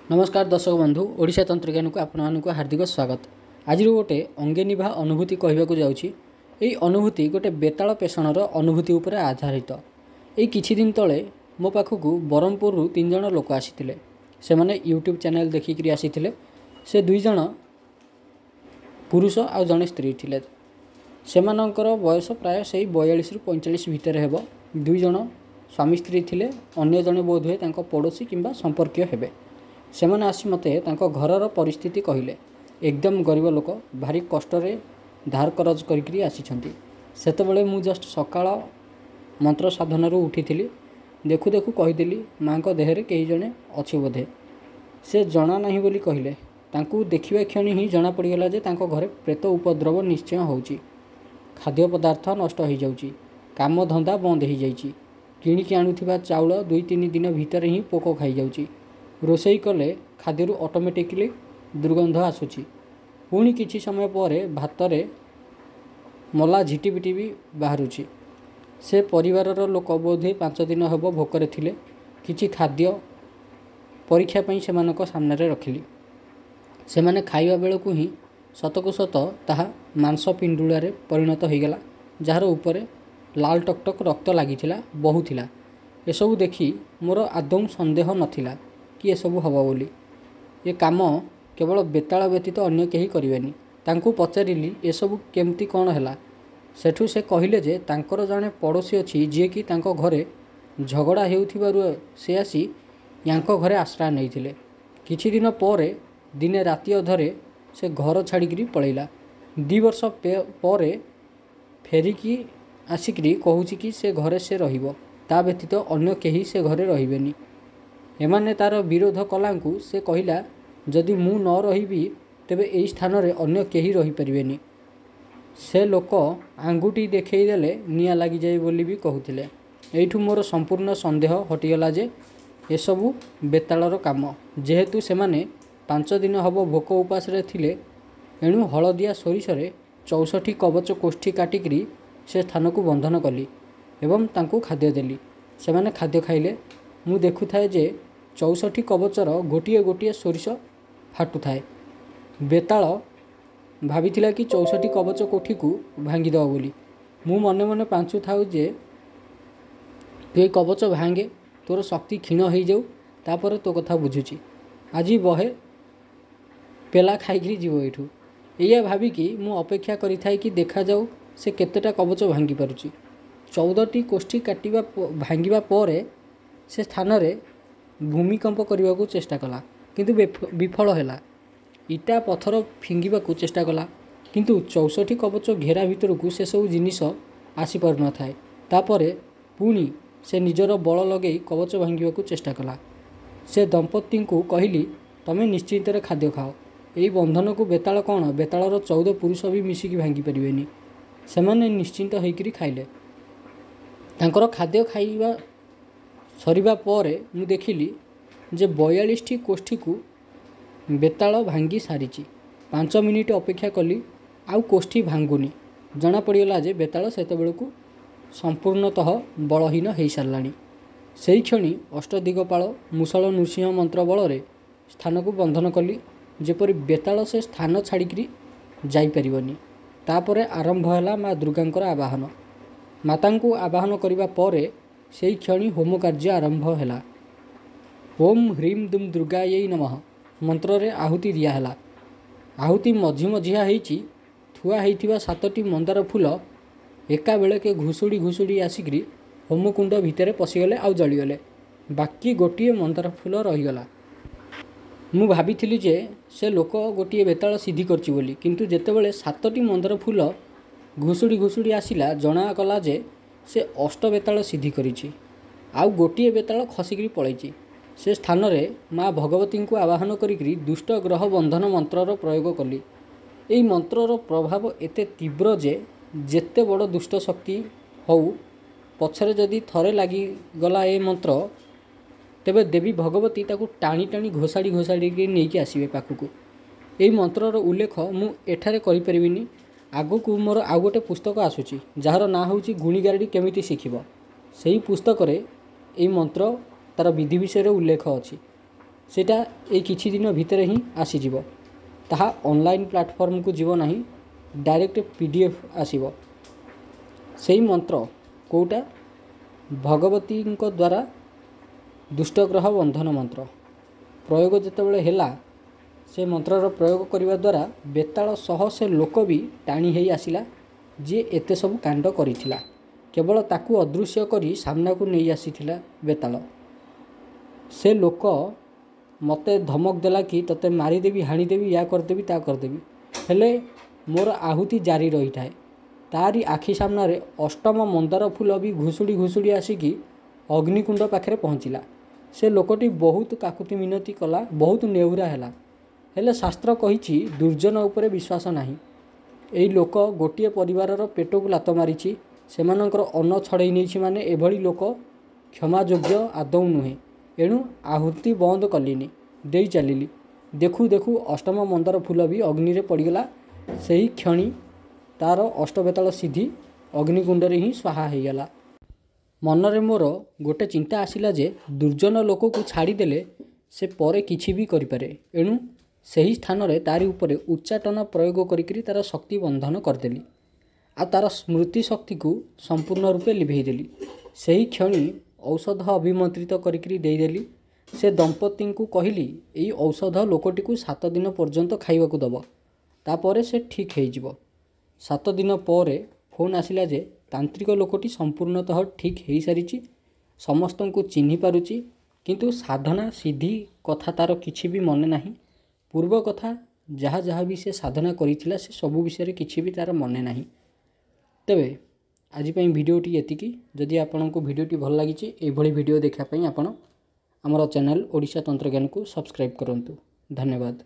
नमस्कार दर्शक बंधु ओडिशा तंत्रज्ञान को आपण हार्दिक स्वागत। आज गोटे अंगे निभा अनुभूति कहवाक जाऊँगी। यही अनुभूति गोटे बेताल पेषणर अनुभूति उपर आधारित। यही किछि दिन तले मो पाखक ब्रह्मपुर 3 जन लोक आसी से मैंने यूट्यूब चैनल देखिक आसी से 2 जन पुरुष आ जड़े स्त्री थे। से बयस प्राय से 42 ରୁ 45 भितर हेब। 2 जन स्वामी स्त्री थे, अन्य जड़े बोध हुए पड़ोशी किंबा संपर्क हेबे। से मैंने आसी मते तांको घरर परिस्थिति कहले। एकदम गरीब लोक भारी कष्ट धार करज करी आसीछंती। सेतबेले मु जस्ट सकाळ मंत्र साधन उठी देखु देखु कहीदेली माँ को देहरे कई जने अच्छी बोधे। से जना नहीं बोली कहले। तांकु देखिबा क्षणी ही जना पड़गला जे तांको घरे प्रेत उपद्रव निश्चय होउची। खाद्य पदार्थ नष्ट हो जाउची, काम धंदा बंद हो जाइची। किणिकी आणुथिबा चाउल 2-3 दिन भितर ही पोक खाई जाउची। रोसई कले खाद्य ऑटोमेटिकली दुर्गंध आसुची। पुणी किछि समय पर भात रे मला झिटिपिटी भी बाहरुची। से परिवारर लोक बोधे 5 दिन हेब भोकरे थिले। किछि खाद्य परीक्षा पई सेमानक सामने रखिली। से माने खाइबा बेलकु ही सतकु सत ताहा मांस पिंडुला रे परिणत हो गला, जार उपरे लाल टकटक रक्त लागिथिला बहुथिला। एसबु देखि मोर आदौ संदेह नथिला कि एसबु हब बोली। ये काम केवल बेताल व्यतीत अन्य केही करिवेनी। तांकु पचारिली एसबु केमती कौन हैला। सेठू से कहिले जे तांकर जाने पड़ोशी अछि जे कि तांको घरे झगड़ा हेउथिबारु से आसी यांको घरे आश्रय नैथिले। किछि दिन परे दिने राति अधरे से घर छाड़िकी पळैला। 2 वर्ष परे फेरिकी आसिकी कहूची कि से घरे से रहिबो, ता व्यतीत अन्य केही से घरे रहिबेनी। एमाने तार विरोध कलांकु से कहिला जदि मु न रहिबी तेबे एई स्थान रे अन्य केही रहि परिबेनी। से लोक आंगुठी देखई देले निया लागि जाय बोली भी कहूथिले। एइठु मोर संपूर्ण संदेह हटिगला जे एसबु बेतालर काम। जेहेतु से माने 5 दिन हब भोक उपास रे थिले, एणु हलदिया सोरिष रे 64 कवच कोष्ठी काटिकी से स्थान को बंधन कली एवं तांकु खाद्य देली। से माने खाद्य खाइले। मु देखु थाए जे 64 कवचर गोटिए गोटिए सोरिष फाटू थाए। बेताल भाविथिला कि 64 कवच कोठी को भांगी दवा बोली। मु मने मने पांचु थाउ जे तु कवच भांगे, तोर शक्ति क्षीण हो जाऊ, तापर तो कथा बुझुची। आज बहे पेला खाई जीव एठू या भाविकी मु अपेक्षा करी थाए कि देखा जाऊ से केतेटा कवच भांगी पारुची। 14टी कोष्ठी काटिबा भांगिबा परे से स्थान रे भूमिकंप करने को चेष्टा कला, किंतु विफल हैला। इटा पत्थर फिंगिबा को चेष्टा कला, किंतु 64 कवच घेरा भितर को से सब जिनिस आसी पार न थाए। तापरे पुणी से निजर बल लगे कवच भांगिबा को चेष्टा कला। से दंपति को कहली तमे निश्चिंत रे खाद्य खाओ। यही बंधन को बेताल कौन, बेतालर 14 पुरुष भी मिसिकी भांगी परिबेनी। सेमाने निश्चिंत होइकरी खाइले। तांकर खाद्य खाइबा सरिबा परे मु देखिली जे 42टी कोष्ठी को बेताल भांगी सारिची। 5 मिनिट अपेक्षा कली, आउ कोष्ठी भांगुनी। जना पड़गला जे बेताल सेतेबेलकु संपूर्णतः बलहीन हो साराणी। से क्षणी अष्टदिगपाल मुसल नृसिंह मंत्र बल स्थान को बंधन कली, जेपरी बेताल से स्थान छाड़िकी जाइपारिबनी। तापरे आरंभ है माँ दुर्गांकर आवाहन। माता को आवाहन करने परे से क्षणी होम कार्य आरंभ है। ओम ह्रीम दुम दुर्गायै नमः मंत्र रे आहुति दियाहला। आहुति मझी मझिया होइची थुआ होइथिबा 7टी मंदार फूल एका बेलके घुसुड़ी घुसुड़ी आसिकी होमकुंड भितर पशिगले आउ जलीगले। बाकी गोटे मंदार फूल रहीगला। मु भाविथिली जे से लोक गोटे बेताल सिद्धि करची बोली, किंतु जेतेबेले 7टी मंदार फूल घुसुड़ी घुसुड़ी आसिला जना कला जे से 8 बेताल सिद्धि करिछि। आउ गोटे बेताल खसिकी पलैछि। से स्थान रे माँ भगवती को आवाहन करी दुष्ट ग्रह बंधन मंत्रर प्रयोग कली। यही मंत्रर प्रभाव एते तीव्र जे जेते बड़ दुष्ट शक्ति हो पछरे जदि थरे लगी गला ए मंत्र, तेबे देवी भगवती ताकू टाणी टाणी घोषाड़ी घोषाड़ी नहीं आसवे पाखक। यही मंत्रर उल्लेख मु एठारे करि परिबिनी। आगु मोर आउ गोटे पुस्तक आसूची जार ना होची गुणीगारेडी केमिति शिखिबो। सेही पुस्तक रे एही मंत्र तार विधि विषय उल्लेख अच्छी। ସେଇଟା ଏଇ କିଛି ଦିନ ଭିତରେ ହିଁ ଆସିଯିବ। ତାହା ଅନଲାଇନ୍ ପ୍ଲାଟଫର୍ମକୁ ଯିବ ନାହିଁ, ଡାଇରେକ୍ଟ PDF ଆସିବ। ସେଇ ମନ୍ତ୍ର କେଉଁଟା? ଭଗବତୀଙ୍କ ଦ୍ୱାରା ଦୁଷ୍ଟଗ୍ରହ ବନ୍ଧନ ମନ୍ତ୍ର ପ୍ରୟୋଗ ଯେତେବେଳେ ହେଲା, ସେ ମନ୍ତ୍ରର ପ୍ରୟୋଗ କରିବା ଦ୍ୱାରା ବେତାଳ ସହ ସେ ଲୋକ ବି ଟାଣି ହେଇ ଆସିଲା ଯିଏ ଏତେ ସବୁ କାଣ୍ଡ କରିଥିଲା। କେବଳ ତାକୁ ଅଦୃଶ୍ୟ କରି ସାମ୍ନାକୁ ନେଇ ଆସିଥିଲା ବେତାଳ। ସେ ଲୋକ ମୋତେ ଧମକ ଦେଲା କି ତୋତେ ମାରିଦେବି, ହାଣିଦେବି, ୟା କରିଦେବି, ତା କରିଦେବି, ହେଲେ ମୋର ଆହୁତି ଜାରି ରହିଥାଏ। ତାରି ଆଖି ସାମ୍ନାରେ ଅଷ୍ଟମ ମନ୍ଦାର ଫୁଲ ବି ଘୁଷୁଡ଼ି ଘୁଷୁଡ଼ି ଆସିକି ଅଗ୍ନିକୁଣ୍ଡ ପାଖରେ ପହଞ୍ଚିଲା। ସେ ଲୋକଟି ବହୁତ କାକୁତି ମିନତି କଲା, ବହୁତ ନେହୁରା ହେଲା, ହେଲେ ଶାସ୍ତ୍ର କହିଛି ଦୁର୍ଜନ ଉପରେ ବିଶ୍ୱାସ ନାହିଁ। ଏଇ ଲୋକ ଗୋଟିଏ ପରିବାରର ପେଟକୁ ଲାତ ମାରିଛି, ସେମାନଙ୍କର ଅନ୍ନ ଛଡ଼େଇ ନେଇଛି, ମାନେ ଏଭଳି ଲୋକ କ୍ଷମାଯୋଗ୍ୟ ଆଦୌ ନୁହେଁ। ଏଣୁ ଆହୁତି ବନ୍ଦ କଲିନି, ଦେଇ ଚାଲିଲି। ଦେଖୁ ଦେଖୁ ଅଷ୍ଟମ ମନ୍ଦାର ଫୁଲ ବି ଅଗ୍ନିରେ ପଡ଼ିଗଲା। ସେହି କ୍ଷଣି ତା'ର ଅଷ୍ଟବେତାଳ ସିଦ୍ଧି ଅଗ୍ନିକୁଣ୍ଡରେ ହିଁ ସ୍ୱାହା ହେଇଗଲା। ମନରେ ମୋର ଗୋଟେ ଚିନ୍ତା ଆସିଲା ଯେ ଦୁର୍ଜନ ଲୋକକୁ ଛାଡ଼ିଦେଲେ ସେ ପରେ କିଛି ବି କରିପାରେ। ଏଣୁ ସେହି ସ୍ଥାନରେ ତାରି ଉପରେ ଉଚ୍ଚାଟନ ପ୍ରୟୋଗ କରିକିରି ତା'ର ଶକ୍ତି ବନ୍ଧନ କରିଦେଲି, ଆଉ ତା'ର ସ୍ମୃତି ଶକ୍ତିକୁ ସମ୍ପୂର୍ଣ୍ଣ ରୂପେ ଲିଭେଇ ଦେଲି। ସେହି କ୍ଷଣି ଔଷଧ ଅଭିମନ୍ତ୍ରିତ କରିକିରି ଦେଇଦେଲି। ସେ ଦମ୍ପତିଙ୍କୁ କହିଲି, ଏଇ ଔଷଧ ଲୋକଟିକୁ 7 ଦିନ ପର୍ଯ୍ୟନ୍ତ ଖାଇବାକୁ ଦେବ, ତାପରେ ସେ ଠିକ୍ ହେଇଯିବ। 7 ଦିନ ପରେ ଫୋନ୍ ଆସିଲା ଯେ ତାନ୍ତ୍ରିକ ଲୋକଟି ସମ୍ପୂର୍ଣ୍ଣତଃ ଠିକ୍ ହେଇସାରିଛି, ସମସ୍ତଙ୍କୁ ଚିହ୍ନି ପାରୁଛି, କିନ୍ତୁ ସାଧନା ସିଦ୍ଧି କଥା ତା'ର କିଛି ବି ମନେ ନାହିଁ। ପୂର୍ବ କଥା ଯାହା ଯାହା ବି ସେ ସାଧନା କରିଥିଲା ସେ ସବୁ ବିଷୟରେ କିଛି ବି ତା'ର ମନେ ନାହିଁ। ତେବେ ଆଜି ପାଇଁ ଭିଡ଼ିଓଟି ଏତିକି। ଯଦି ଆପଣଙ୍କୁ ଭିଡ଼ିଓଟି ଭଲ ଲାଗିଛି, ଏଇଭଳି ଭିଡ଼ିଓ ଦେଖିବା ପାଇଁ ଆପଣ ଆମର ଚ୍ୟାନେଲ୍ ଓଡ଼ିଶା ତନ୍ତ୍ରଜ୍ଞାନକୁ ସବସ୍କ୍ରାଇବ୍ କରନ୍ତୁ। ଧନ୍ୟବାଦ।